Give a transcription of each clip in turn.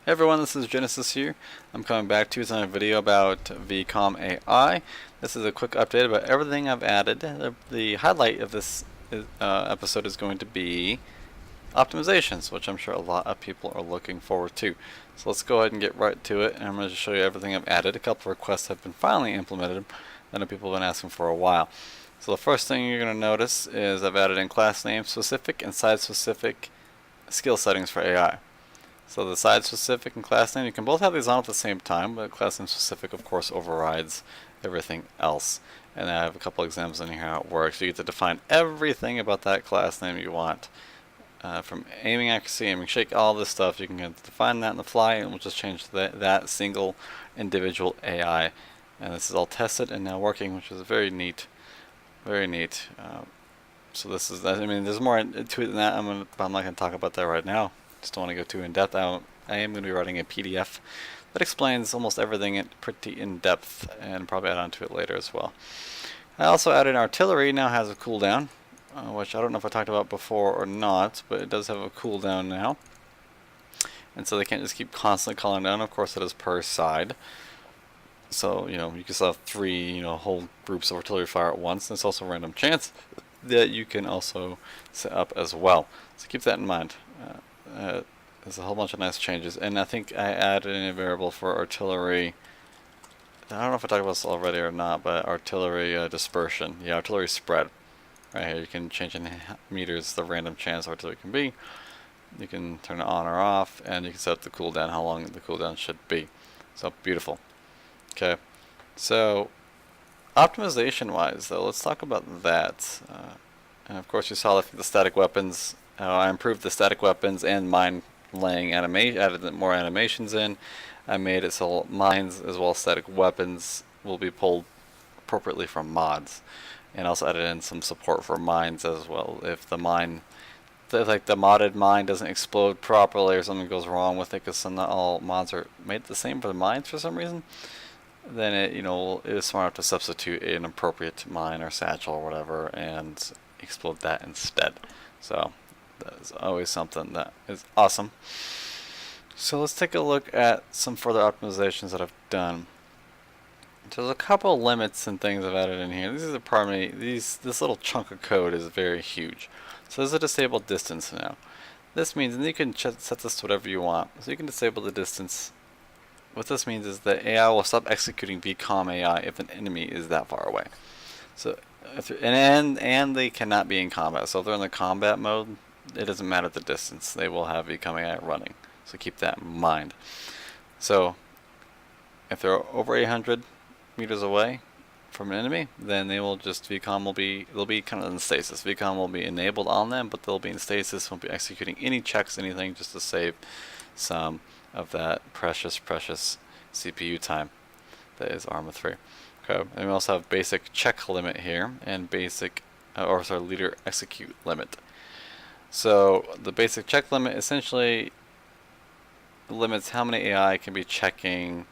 Hey everyone, this is Genesis here. I'm coming back to you with another video about Vcom AI. This is a quick update about everything I've added. The highlight of this episode is going to be optimizations, which I'm sure a lot of people are looking forward to. So let's go ahead and get right to it, and I'm going to show you everything I've added. A couple of requests have been finally implemented that people have been asking for a while. So the first thing you're going to notice is I've added in class name specific and side specific skill settings for AI. So the side specific and class name, you can both have these on at the same time, but class name specific of course overrides everything else. And I have a couple examples in here how it works. You get to define everything about that class name you want. From aiming accuracy, aiming shake, all this stuff, you can define that on the fly, and we'll just change that single individual AI. And this is all tested and now working, which is very neat. Very neat. So this is, I mean, there's more to it than that, but I'm not going to talk about that right now. Just don't want to go too in depth. I am going to be writing a PDF that explains almost everything pretty in depth, and probably add on to it later as well. I also added artillery. Now has a cooldown, which I don't know if I talked about before or not, but it does have a cooldown now, and so they can't just keep constantly calling down. Of course, it is per side. So you can still have three whole groups of artillery fire at once. And it's also a random chance that you can also set up as well. So keep that in mind. There's a whole bunch of nice changes, and I think I added in a variable for artillery. I don't know if I talked about this already or not, but artillery dispersion. Yeah, artillery spread. Right here, you can change in meters the random chance artillery can be. You can turn it on or off, and you can set up the cooldown, how long the cooldown should be. So beautiful. Okay, so optimization-wise, though, let's talk about that. And of course, you saw the static weapons. I improved the static weapons and mine laying animation, added more animations in. I made it so mines as well as static weapons will be pulled appropriately from mods, and also added in some support for mines as well. If the mine, like the modded mine, doesn't explode properly or something goes wrong with it, because not all mods are made the same for the mines for some reason, then it is smart enough to substitute an appropriate mine or satchel or whatever and explode that instead. So that is always something that is awesome. So let's take a look at some further optimizations that I've done. So there's a couple limits and things I've added in here. This little chunk of code is very huge. So there's a disabled distance now. This means, and you can set this to whatever you want. So you can disable the distance. What this means is that AI will stop executing Vcom AI if an enemy is that far away. So and they cannot be in combat. So if they're in the combat mode, it doesn't matter the distance. They will have Vcom AI running. So keep that in mind. So if they're over 800 meters away from an enemy, then they'll be kind of in stasis. Vcom will be enabled on them, but they'll be in stasis, won't be executing any checks, anything, just to save some of that precious CPU time that is Arma 3. Okay, and we also have basic check limit here, and leader execute limit. So the basic check limit essentially limits how many AI can be checking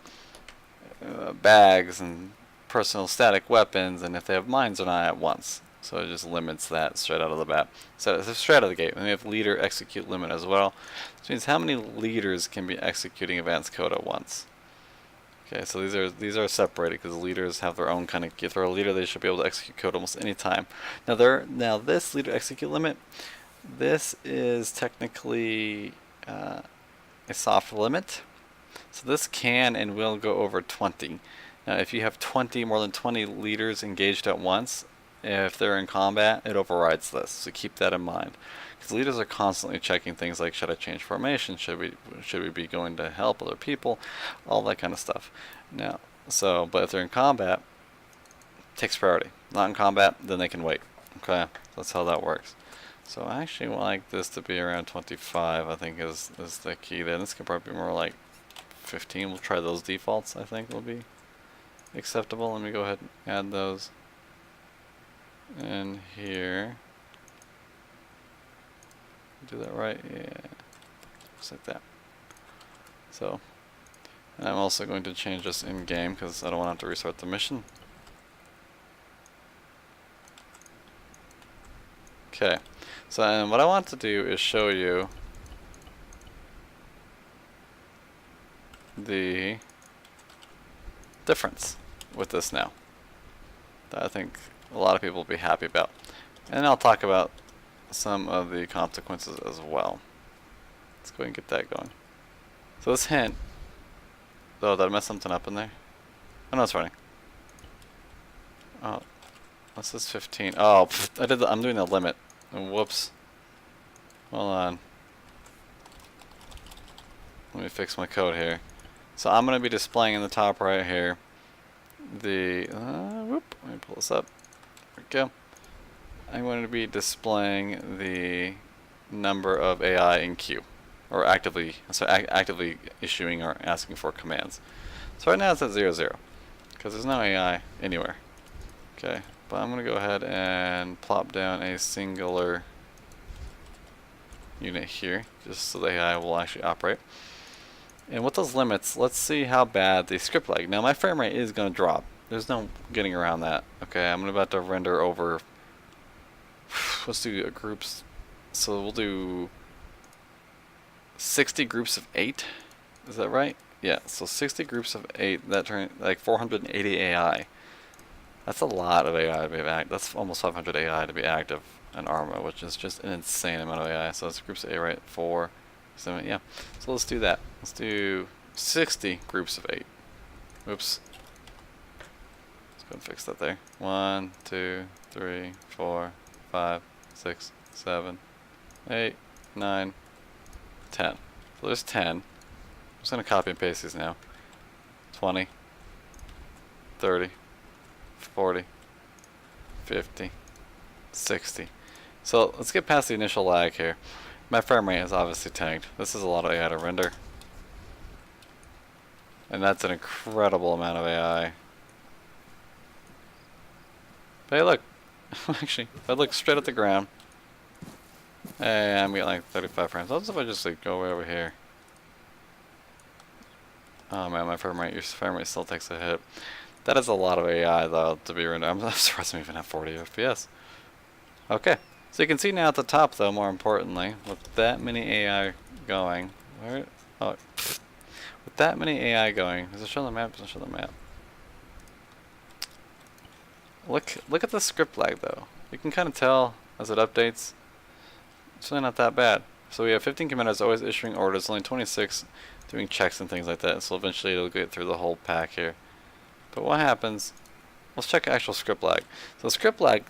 bags and personal static weapons, and if they have mines or not at once. So it just limits that straight out of the bat. So it's straight out of the gate. And we have leader execute limit as well, which means how many leaders can be executing advanced code at once. Okay, so these are separated because leaders have their own kind of. If they're a leader, they should be able to execute code almost any time. Now this leader execute limit, this is technically a soft limit. So this can and will go over 20. Now, if you have more than 20 leaders engaged at once, if they're in combat, it overrides this. So keep that in mind, because leaders are constantly checking things like, should I change formation? Should we be going to help other people? All that kind of stuff. Now, but if they're in combat, it takes priority. Not in combat, then they can wait. Okay, that's how that works. So I actually like this to be around 25. I think is the key there. This could probably be more like 15. We'll try those defaults. I think will be acceptable. Let me go ahead and add those in here. Do that right? Yeah. Just like that. So, and I'm also going to change this in game because I don't want to have to restart the mission. Okay. So, and what I want to do is show you the difference with this now that I think a lot of people will be happy about. And I'll talk about some of the consequences as well. Let's go ahead and get that going. So this hint, oh, did I mess something up in there? Oh no, it's running. Oh, this is 15. Oh, pfft, I'm doing the limit. Whoops. Hold on. Let me fix my code here. So I'm going to be displaying in the top right here the, whoop, let me pull this up. There we go. I'm going to be displaying the number of AI in queue, or actively issuing or asking for commands. So right now it's at 0, 0, because there's no AI anywhere. Okay, but I'm going to go ahead and plop down a singular unit here, just so the AI will actually operate. And with those limits, let's see how bad the script lag. Now my frame rate is going to drop. There's no getting around that. Okay, I'm about to render over, let's do groups. So we'll do 60 groups of 8. Is that right? Yeah, so 60 groups of 8, that turn like 480 AI. That's a lot of AI to be active. That's almost 500 AI to be active in ARMA, which is just an insane amount of AI. So it's groups of 8, right? 4, 7, yeah. So let's do that. Let's do 60 groups of 8. Oops. Let's go and fix that there. 1, 2, 3, 4, 5, 6, 7, 8, 9, 10. So there's 10. I'm just going to copy and paste these now. 20, 30, 40, 50, 60. So let's get past the initial lag here. My frame rate is obviously tanked. This is a lot of AI to render. And that's an incredible amount of AI. But hey, look. Actually, if I look straight at the ground, hey, I'm getting like 35 frames. What if I just like go way over here? Oh man, my frame rate still takes a hit. That is a lot of AI though to be rendered. I'm surprised we even have 40 FPS. Okay, so you can see now at the top though, more importantly, with that many AI going, where? Oh, with that many AI going, does it show the map? Does it show the map? Look at the script lag though. You can kind of tell as it updates. It's really not that bad. So we have 15 commanders always issuing orders, only 26 doing checks and things like that. So eventually it'll get through the whole pack here. But what happens? Let's check actual script lag. So script lag,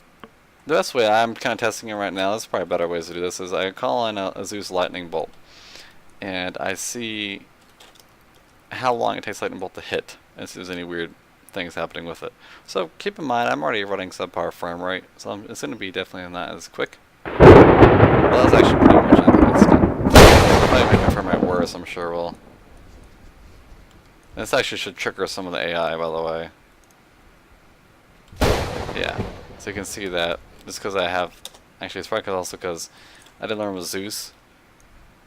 the best way I'm kind of testing it right now, there's probably better ways to do this, is I call in a Zeus lightning bolt. And I see how long it takes lightning bolt to hit, and see if there's any weird things happening with it. So keep in mind, I'm already running subpar frame rate, so it's going to be definitely not as quick. Well, that's actually pretty much instant. Probably make my frame rate worse, I'm sure will. This actually should trigger some of the AI, by the way. Yeah, so you can see that just because I have, actually it's probably also because I did learn with Zeus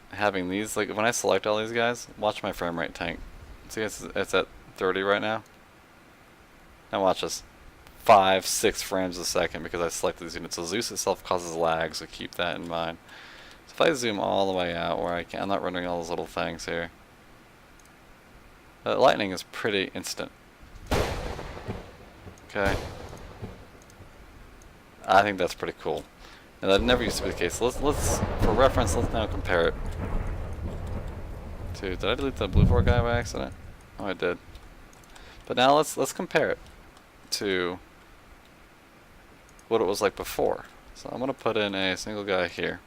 having these, like when I select all these guys, watch my frame rate tank. See, it's at 30 right now. Now watch this, 5, 6 frames a second because I selected these units. So Zeus itself causes lag, so keep that in mind. So if I zoom all the way out where I'm not rendering all those little things here. Lightning is pretty instant. Okay. I think that's pretty cool. And that never used to be the case. So let's for reference, let's now compare it to, did I delete the blue 4 guy by accident? Oh, I did. But now let's compare it to what it was like before. So I'm going to put in a single guy here.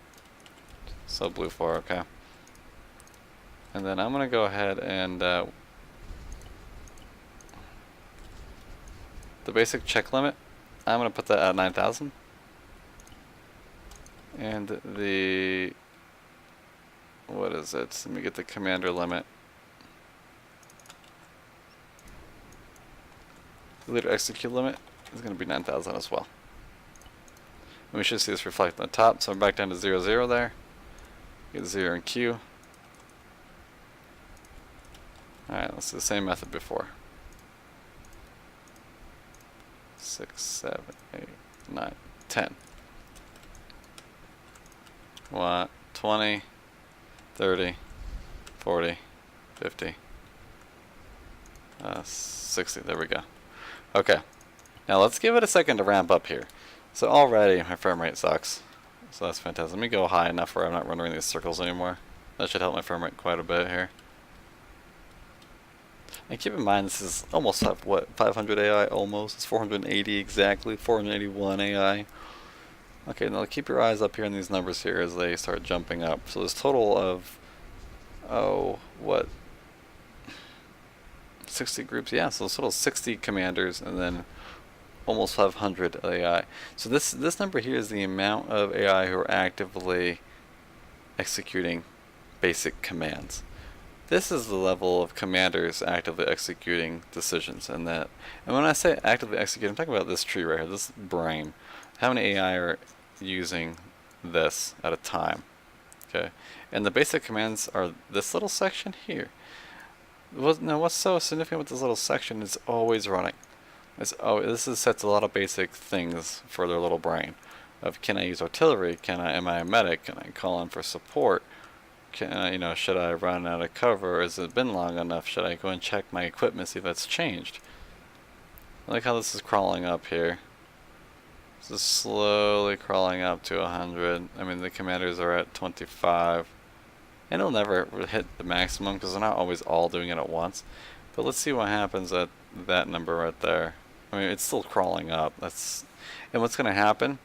So blue 4, okay. And then I'm going to go ahead and the basic check limit, I'm going to put that at 9,000. And the, what is it? Let me get the commander limit. The leader execute limit is going to be 9,000 as well. And we should see this reflect on the top. So I'm back down to 0, 0 there. Get 0 in Q. Alright, let's do the same method before. 6, 7, 8, 9, 10. 20, 30, 40, 50, 60. There we go. Okay. Now let's give it a second to ramp up here. So already my frame rate sucks. So that's fantastic. Let me go high enough where I'm not running these circles anymore. That should help my frame rate quite a bit here. And keep in mind, this is almost what, 500 AI almost. It's 480 exactly, 481 AI. Okay, now keep your eyes up here on these numbers here as they start jumping up. So there's total of, oh, what, 60 groups? Yeah, so total 60 commanders and then almost 500 AI. So this number here is the amount of AI who are actively executing basic commands. This is the level of commanders actively executing decisions, and when I say actively execute, I'm talking about this tree right here, this brain. How many AI are using this at a time? Okay, and the basic commands are this little section here. Now, what's so significant with this little section is always running. This sets a lot of basic things for their little brain. Of can I use artillery? Am I a medic? Can I call in for support? Should I run out of cover? Has it been long enough? Should I go and check my equipment, see if that's changed? I like how this is crawling up here. This is slowly crawling up to 100. I mean, the commanders are at 25. And it'll never hit the maximum because they're not always all doing it at once. But let's see what happens at that number right there. I mean, it's still crawling up. And what's going to happen?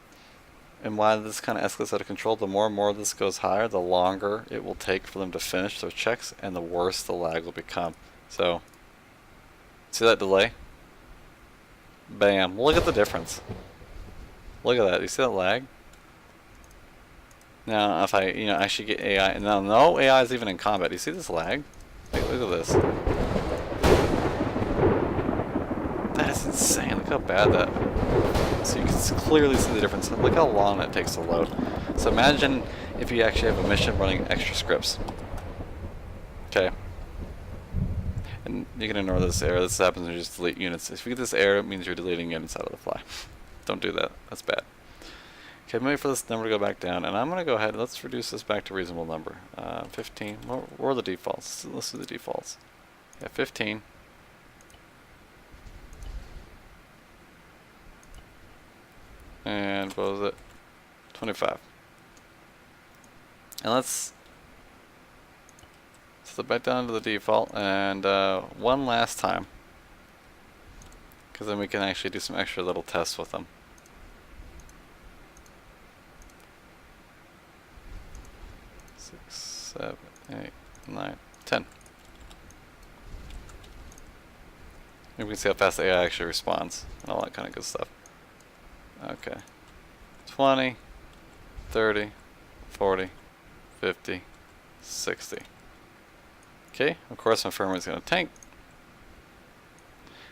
And why this kind of escalates out of control, the more and more this goes higher, the longer it will take for them to finish their checks, and the worse the lag will become. So, see that delay? Bam. Look at the difference. Look at that. You see that lag? Now, if I, actually get AI, and now no AI is even in combat. Do you see this lag? Look at this. That is insane. Look how bad that. So you can clearly see the difference. Look how long that takes to load. So imagine if you actually have a mission running extra scripts. Okay. And you can ignore this error. This happens when you just delete units. If you get this error, it means you're deleting units out of the fly. Don't do that. That's bad. Okay, I'm waiting for this number to go back down, and I'm going to go ahead. Let's reduce this back to a reasonable number. 15. What are the defaults? Let's do the defaults. Yeah, 15. And what was it? 25. And let's set it back down to the default, and one last time, because then we can actually do some extra little tests with them. 6, 7, 8, 9, 10. Maybe we can see how fast the AI actually responds and all that kind of good stuff. Okay. 20, 30, 40, 50, 60. Okay, of course my frame rate is going to tank.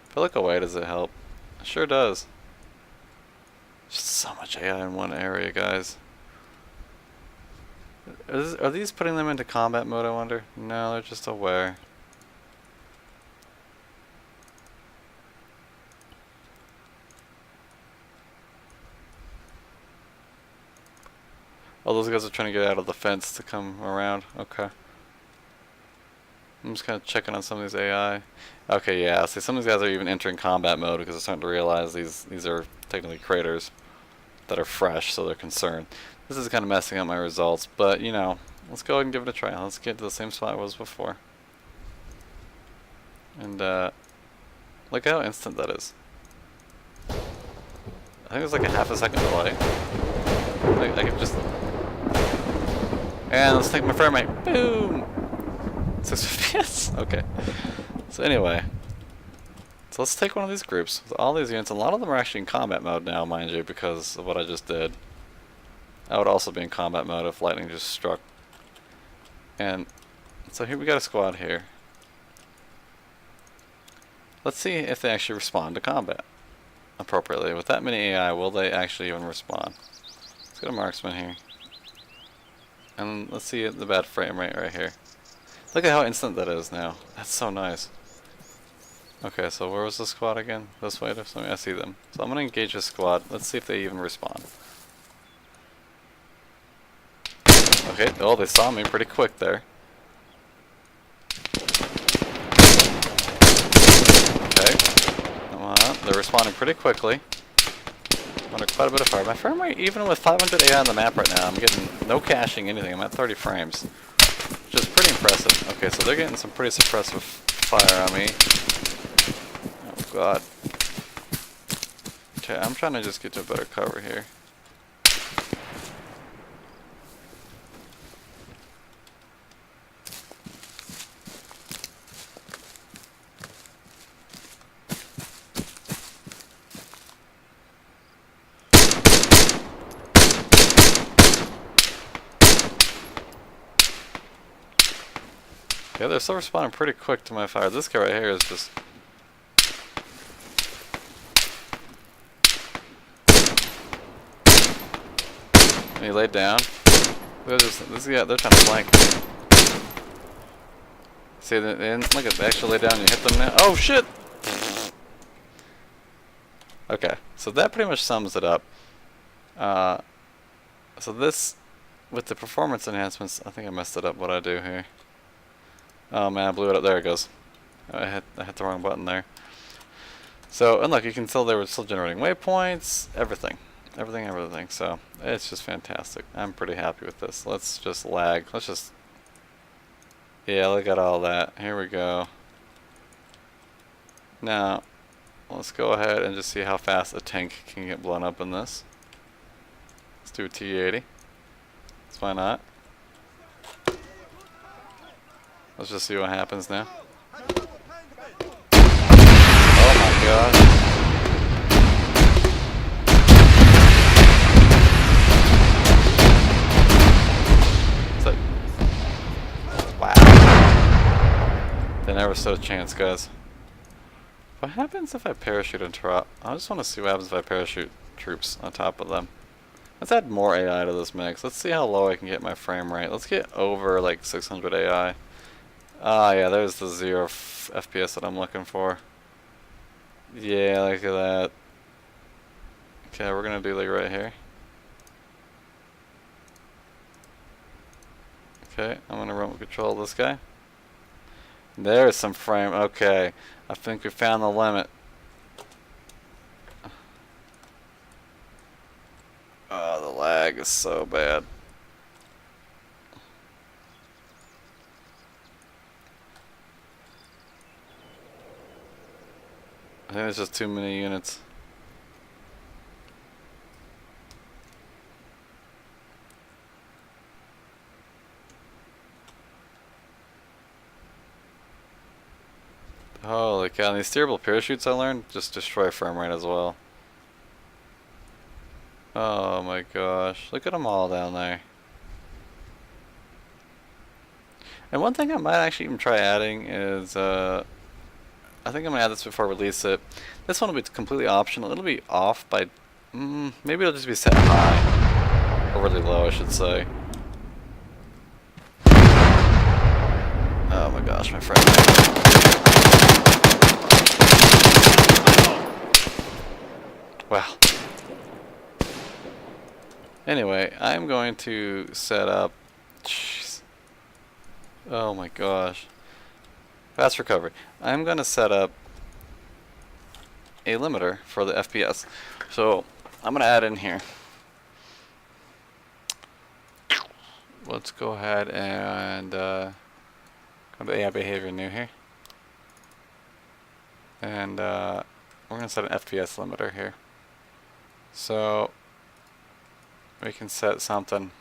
If I look away, does it help? It sure does. Just so much AI in one area, guys. Are these putting them into combat mode, I wonder? No, they're just aware. Oh, those guys are trying to get out of the fence to come around. Okay. I'm just kind of checking on some of these AI. Okay, yeah. See, some of these guys are even entering combat mode because they're starting to realize these are technically craters that are fresh, so they're concerned. This is kind of messing up my results, but let's go ahead and give it a try. Let's get to the same spot it was before. And look how instant that is. I think it's like a half a second delay. I can just. And let's take my frame rate. Boom! 6 FPS. Okay. So anyway. So let's take one of these groups with all these units. A lot of them are actually in combat mode now, mind you, because of what I just did. I would also be in combat mode if lightning just struck. And so here we got a squad here. Let's see if they actually respond to combat appropriately. With that many AI, will they actually even respond? Let's go to marksman here. And let's see the bad frame rate right here. Look at how instant that is now. That's so nice. Okay, so where was the squad again? This way? I see them. So I'm going to engage this squad. Let's see if they even respond. Okay, oh, they saw me pretty quick there. they're responding pretty quickly. Under quite a bit of fire. My frame rate, even with 500 AI on the map right now, I'm getting no caching, anything. I'm at 30 frames, which is pretty impressive. Okay, so they're getting some pretty suppressive fire on me. Oh god. Okay, I'm trying to just get to a better cover here. Yeah, they're still responding pretty quick to my fire. This guy right here is just... And he laid down. They're trying to flank me. See, they didn't, look at, they actually lay down and you hit them now. Oh shit! Okay, so that pretty much sums it up. So this, with the performance enhancements, I think I messed it up what I do here. Oh man, I blew it up. There it goes. I hit the wrong button there. So, and look, you can tell they were still generating waypoints, everything. So, it's just fantastic. I'm pretty happy with this. Let's just lag. Let's just... Yeah, look at all that. Here we go. Now, let's go ahead and just see how fast a tank can get blown up in this. Let's do a T80. Why not? Let's just see what happens now. Oh my god. So, wow. They never stood a chance, guys. What happens if I parachute on top? I just want to see what happens if I parachute troops on top of them. Let's add more AI to this mix. Let's see how low I can get my frame rate. Let's get over like 600 AI. Ah, yeah, there's the 0 FPS that I'm looking for. Yeah, look at that. Okay, we're gonna do like right here. Okay, I'm gonna remote control this guy. There's some frame. Okay, I think we found the limit. Oh, the lag is so bad. I think there's just too many units. Holy cow, and these steerable parachutes I learned just destroy frame rate as well. Oh my gosh, look at them all down there. And one thing I might actually even try adding is, I think I'm going to add this before I release it. This one will be completely optional. It'll be off by, maybe it'll just be set high. Or really low, I should say. Oh my gosh, my friend. Wow. Anyway, I'm going to set up... Jeez. Oh my gosh. Fast recovery. I'm going to set up a limiter for the FPS. So I'm going to add in here. Let's go ahead and go to AI behavior new here. And we're going to set an FPS limiter here. So we can set something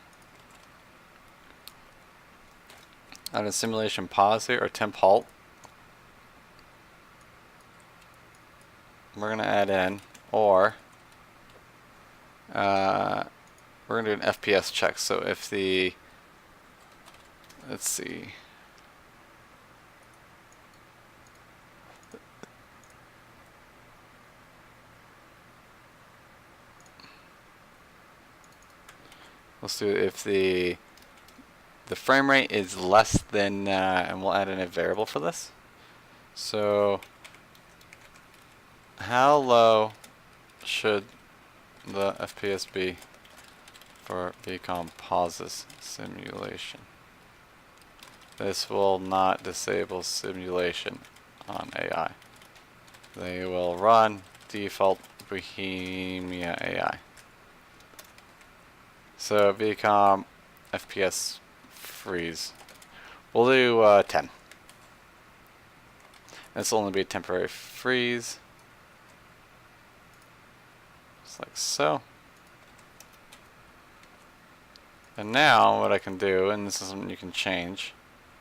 on a simulation pause here, or temp halt. We're going to add in, or we're going to do an FPS check. So if the, let's see, let's do if the frame rate is less than, and we'll add in a variable for this. So how low should the FPS be for Vcom pauses simulation? This will not disable simulation on AI. They will run default Bohemia AI. So Vcom FPS freeze. We'll do 10. This will only be a temporary freeze. Just like so. And now what I can do, and this is something you can change.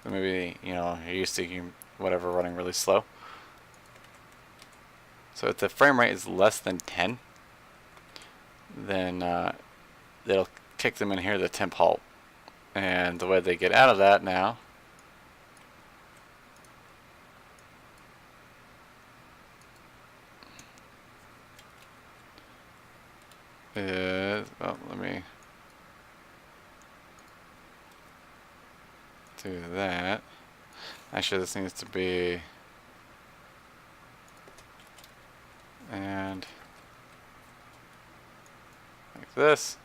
Maybe, you know, you're used to whatever running really slow. So if the frame rate is less than 10, then it'll kick them in here to temp halt. And the way they get out of that now is, well, let me do that. Actually, this needs to be, and like this.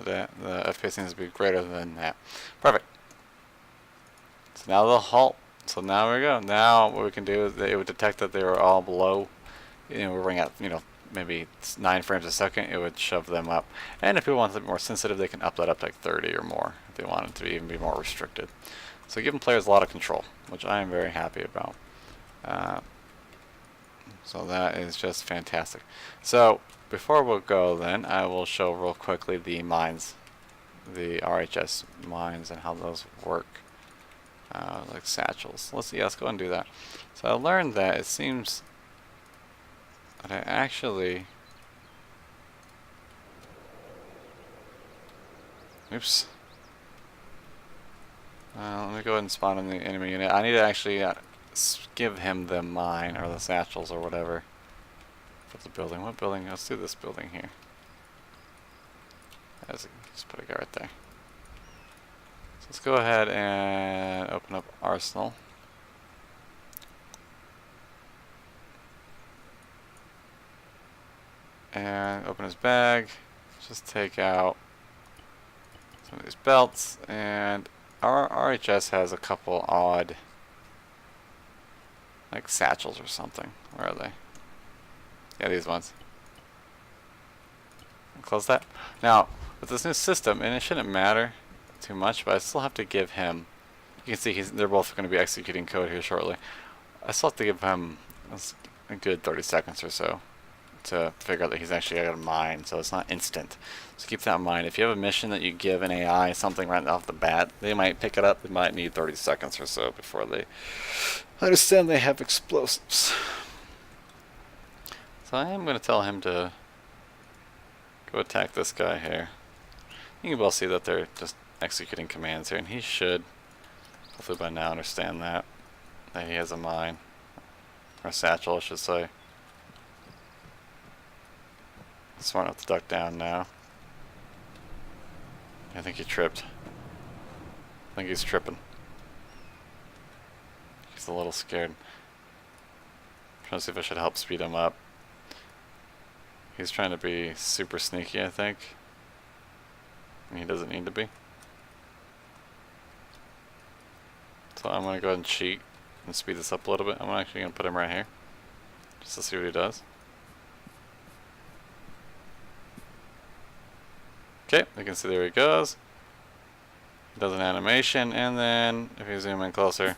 The FPS needs to be greater than that. Perfect. So now they'll halt. So now we go. Now what we can do is it would detect that they were all below. You know, we're running at, you know, maybe 9 frames a second. It would shove them up. And if people want it more sensitive, they can up that up to like 30 or more if they want it to even be more restricted. So giving players a lot of control, which I am very happy about. So that is just fantastic. So before we'll go then, I will show real quickly the mines, the RHS mines and how those work, like satchels. Let's go and do that. So I learned that it seems that I actually, oops. Let me go ahead and spawn in the enemy unit. I need to actually give him the mine or the satchels or whatever. Put the building. What building? Let's do this building here. Just put a guy right there. So let's go ahead and open up Arsenal. And open his bag. Just take out some of these belts. And our RHS has a couple odd, like satchels or something. Where are they? Yeah, these ones. Close that. Now, with this new system, and it shouldn't matter too much, but I still have to give him, you can see they're both going to be executing code here shortly. I still have to give him a good 30 seconds or so to figure out that he's actually got a mine, so it's not instant. So keep that in mind. If you have a mission that you give an AI something right off the bat, they might pick it up. They might need 30 seconds or so before they understand they have explosives. So I am going to tell him to go attack this guy here. You can well see that they're just executing commands here, and he should, hopefully by now, understand that he has a mine, or a satchel I should say. Smart enough to duck down now. I think he tripped. I think he's tripping. He's a little scared. I'm trying to see if I should help speed him up. He's trying to be super sneaky, I think. And he doesn't need to be. So I'm going to go ahead and cheat and speed this up a little bit. I'm actually going to put him right here, just to see what he does. Okay, you can see there he goes. He does an animation, and then if you zoom in closer,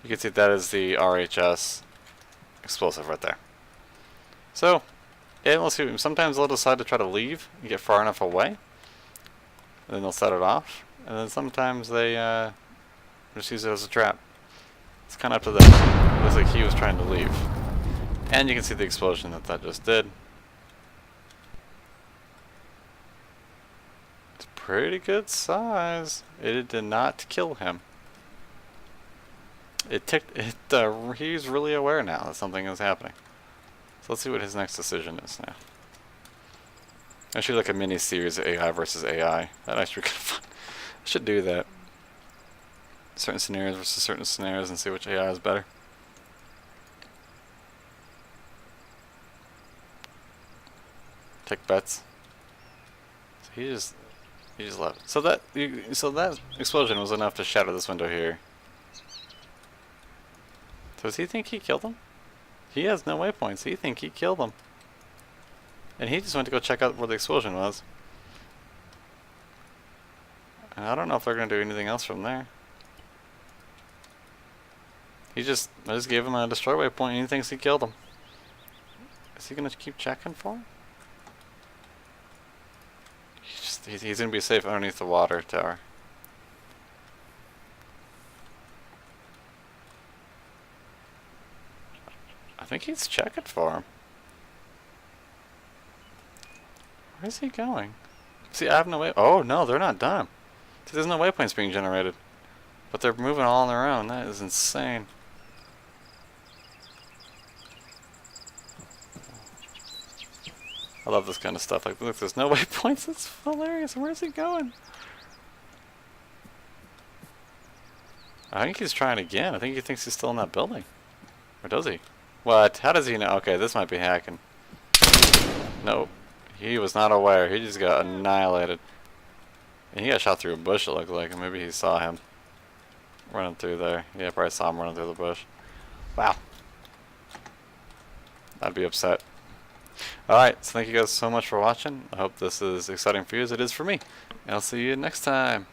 you can see that is the RHS explosive right there. So, yeah, let's see. Sometimes they'll decide to try to leave and get far enough away, and then they'll set it off. And then sometimes they just use it as a trap. It's kind of up to them. It looks like he was trying to leave, and you can see the explosion that just did. Pretty good size. It did not kill him. He's really aware now that something is happening. So let's see what his next decision is now. Actually, like a mini series of AI versus AI. That actually kind of fun. I should do that. Certain scenarios versus certain scenarios and see which AI is better. Take bets. So he just He just left. So that explosion was enough to shatter this window here. So does he think he killed him? He has no waypoints. He think he killed him. And he just went to go check out where the explosion was. And I don't know if they're going to do anything else from there. I just gave him a destroy waypoint and he thinks he killed him. Is he going to keep checking for him? He's going to be safe underneath the water tower. I think he's checking for him. Where's he going? See, I have no way. Oh, no, they're not done. See, there's no waypoints being generated. But they're moving all on their own. That is insane. I love this kind of stuff. Like, look, there's no waypoints. It's hilarious. Where's he going? I think he's trying again. I think he thinks he's still in that building. Or does he? What? How does he know? Okay, this might be hacking. Nope. He was not aware. He just got annihilated. And he got shot through a bush, it looked like. Maybe he saw him running through there. Yeah, probably saw him running through the bush. Wow. I'd be upset. Alright, so thank you guys so much for watching. I hope this is exciting for you as it is for me. And I'll see you next time.